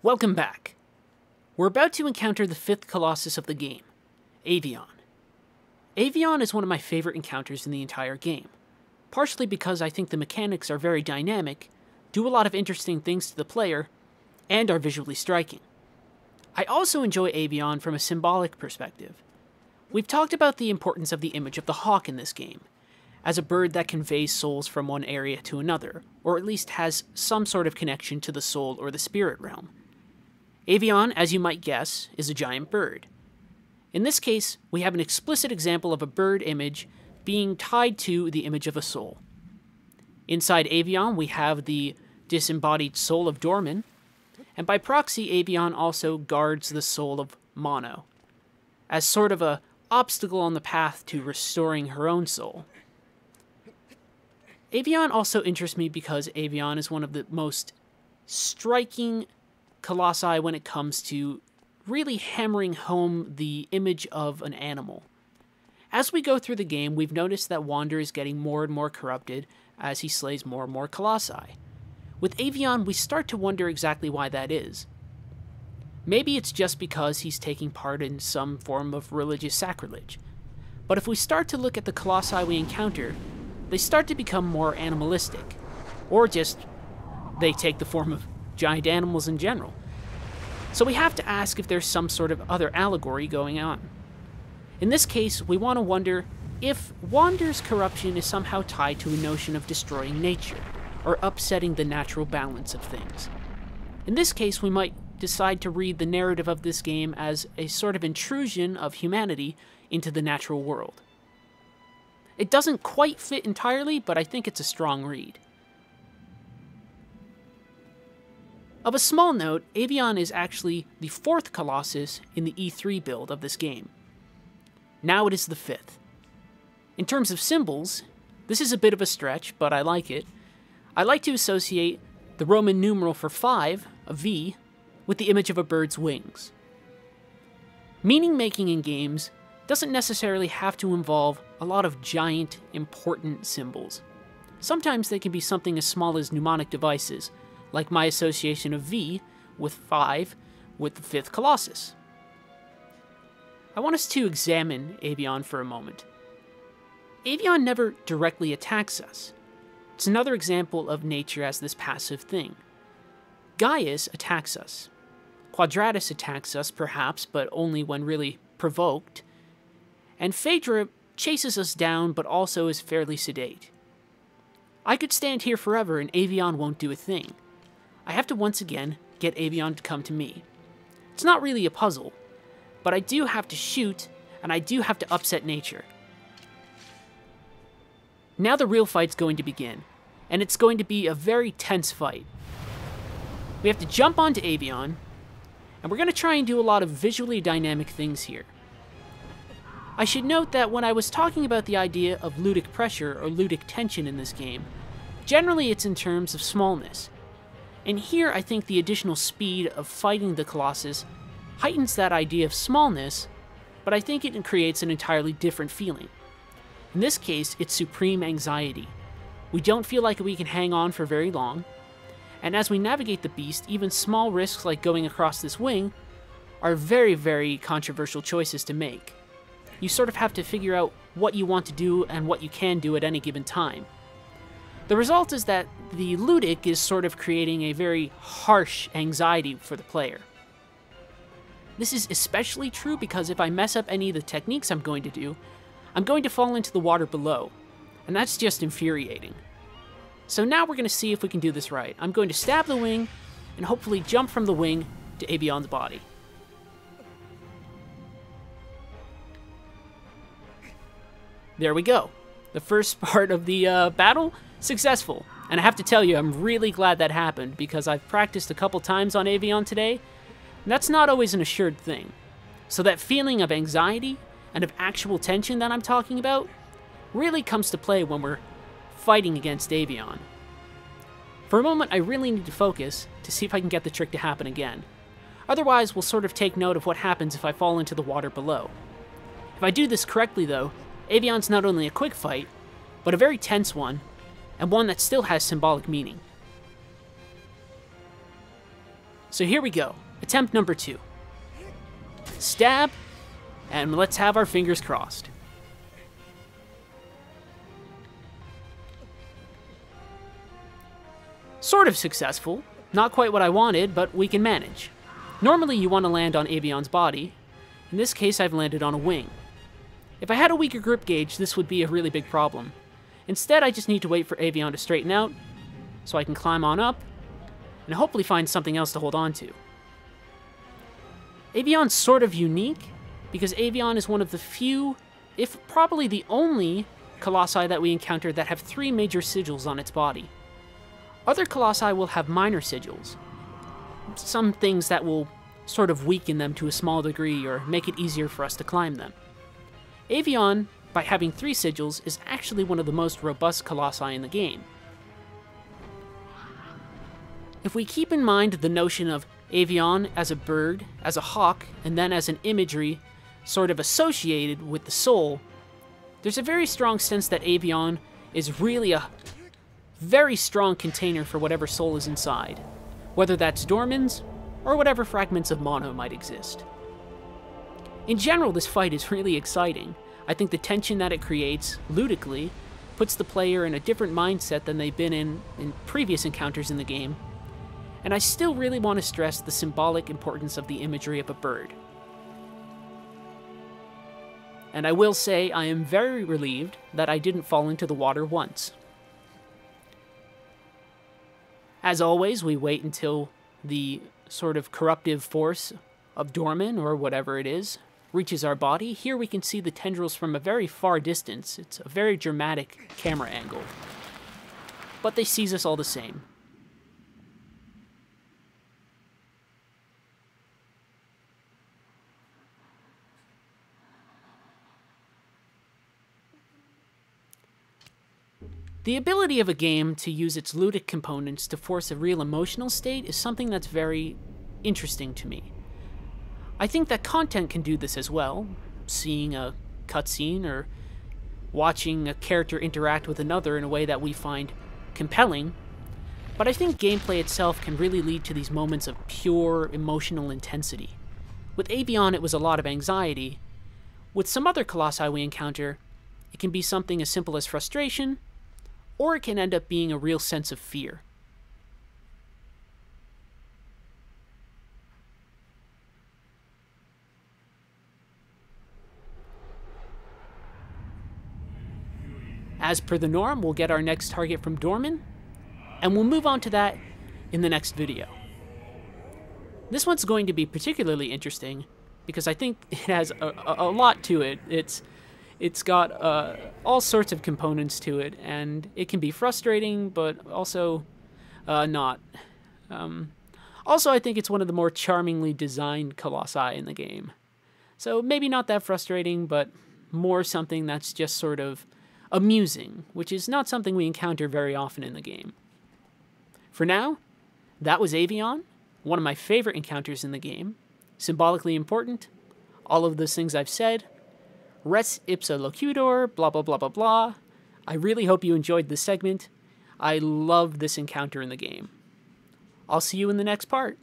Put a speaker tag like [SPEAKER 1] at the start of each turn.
[SPEAKER 1] Welcome back. We're about to encounter the fifth Colossus of the game, Avion. Avion is one of my favorite encounters in the entire game, partially because I think the mechanics are very dynamic, do a lot of interesting things to the player, and are visually striking. I also enjoy Avion from a symbolic perspective. We've talked about the importance of the image of the hawk in this game, as a bird that conveys souls from one area to another, or at least has some sort of connection to the soul or the spirit realm. Avion, as you might guess, is a giant bird. In this case, we have an explicit example of a bird image being tied to the image of a soul. Inside Avion, we have the disembodied soul of Dorman, and by proxy, Avion also guards the soul of Mono, as sort of a obstacle on the path to restoring her own soul. Avion also interests me because Avion is one of the most striking colossi when it comes to really hammering home the image of an animal. As we go through the game, we've noticed that Wander is getting more and more corrupted as he slays more and more colossi. With Avion, we start to wonder exactly why that is. Maybe it's just because he's taking part in some form of religious sacrilege. But if we start to look at the colossi we encounter, they start to become more animalistic, or just they take the form of giant animals in general. So we have to ask if there's some sort of other allegory going on. In this case, we want to wonder if Wander's corruption is somehow tied to a notion of destroying nature, or upsetting the natural balance of things. In this case, we might decide to read the narrative of this game as a sort of intrusion of humanity into the natural world. It doesn't quite fit entirely, but I think it's a strong read. Of a small note, Avion is actually the fourth Colossus in the E3 build of this game. Now it is the fifth. In terms of symbols, this is a bit of a stretch, but I like it. I like to associate the Roman numeral for 5, a V, with the image of a bird's wings. Meaning-making in games doesn't necessarily have to involve a lot of giant, important symbols. Sometimes they can be something as small as mnemonic devices, like my association of V with 5 with the fifth Colossus. I want us to examine Avion for a moment. Avion never directly attacks us. It's another example of nature as this passive thing. Gaius attacks us. Quadratus attacks us, perhaps, but only when really provoked. And Phaedra chases us down, but also is fairly sedate. I could stand here forever and Avion won't do a thing. I have to once again get Avion to come to me. It's not really a puzzle, but I do have to shoot, and I do have to upset nature. Now the real fight's going to begin, and it's going to be a very tense fight. We have to jump onto Avion, and we're going to try and do a lot of visually dynamic things here. I should note that when I was talking about the idea of ludic pressure or ludic tension in this game, generally it's in terms of smallness. And here I think the additional speed of fighting the Colossus heightens that idea of smallness, but I think it creates an entirely different feeling. In this case, it's supreme anxiety. We don't feel like we can hang on for very long, and as we navigate the beast, even small risks like going across this wing are very, very controversial choices to make. You sort of have to figure out what you want to do and what you can do at any given time. The result is that the ludic is sort of creating a very harsh anxiety for the player. This is especially true because if I mess up any of the techniques I'm going to do, I'm going to fall into the water below, and that's just infuriating. So now we're going to see if we can do this right. I'm going to stab the wing, and hopefully jump from the wing to Avion's body. There we go. The first part of the battle, successful. And I have to tell you, I'm really glad that happened, because I've practiced a couple times on Avion today, and that's not always an assured thing. So that feeling of anxiety and of actual tension that I'm talking about really comes to play when we're fighting against Avion. For a moment, I really need to focus to see if I can get the trick to happen again. Otherwise, we'll sort of take note of what happens if I fall into the water below. If I do this correctly, though, Avion's not only a quick fight, but a very tense one, and one that still has symbolic meaning. So here we go. Attempt number 2. Stab, and let's have our fingers crossed. Sort of successful. Not quite what I wanted, but we can manage. Normally you want to land on Avion's body. In this case, I've landed on a wing. If I had a weaker grip gauge, this would be a really big problem. Instead, I just need to wait for Avion to straighten out, so I can climb on up, and hopefully find something else to hold on to. Avion's sort of unique, because Avion is one of the few, if probably the only, Colossi that we encounter that have 3 major sigils on its body. Other Colossi will have minor sigils, some things that will sort of weaken them to a small degree or make it easier for us to climb them. Avion, by having 3 sigils, is actually one of the most robust Colossi in the game. If we keep in mind the notion of Avion as a bird, as a hawk, and then as an imagery sort of associated with the soul, there's a very strong sense that Avion is really a very strong container for whatever soul is inside, whether that's Dorman's or whatever fragments of Mono might exist. In general, this fight is really exciting. I think the tension that it creates, ludically, puts the player in a different mindset than they've been in previous encounters in the game, and I still really want to stress the symbolic importance of the imagery of a bird. And I will say I am very relieved that I didn't fall into the water once. As always, we wait until the sort of corruptive force of Dorman, or whatever it is, reaches our body. Here we can see the tendrils from a very far distance. It's a very dramatic camera angle. But they seize us all the same. The ability of a game to use its ludic components to force a real emotional state is something that's very interesting to me. I think that content can do this as well, seeing a cutscene or watching a character interact with another in a way that we find compelling, but I think gameplay itself can really lead to these moments of pure emotional intensity. With Avion, it was a lot of anxiety. With some other Colossi we encounter, it can be something as simple as frustration, or it can end up being a real sense of fear. As per the norm, we'll get our next target from Dorman, and we'll move on to that in the next video. This one's going to be particularly interesting because I think it has a lot to it. It's got all sorts of components to it, and it can be frustrating, but also not. Also, I think it's one of the more charmingly designed Colossi in the game. So maybe not that frustrating, but more something that's just sort of amusing, which is not something we encounter very often in the game. For now, that was Avion, one of my favorite encounters in the game, symbolically important, all of those things I've said, res ipsa locutor, blah blah blah blah blah. I really hope you enjoyed this segment. I love this encounter in the game. I'll see you in the next part.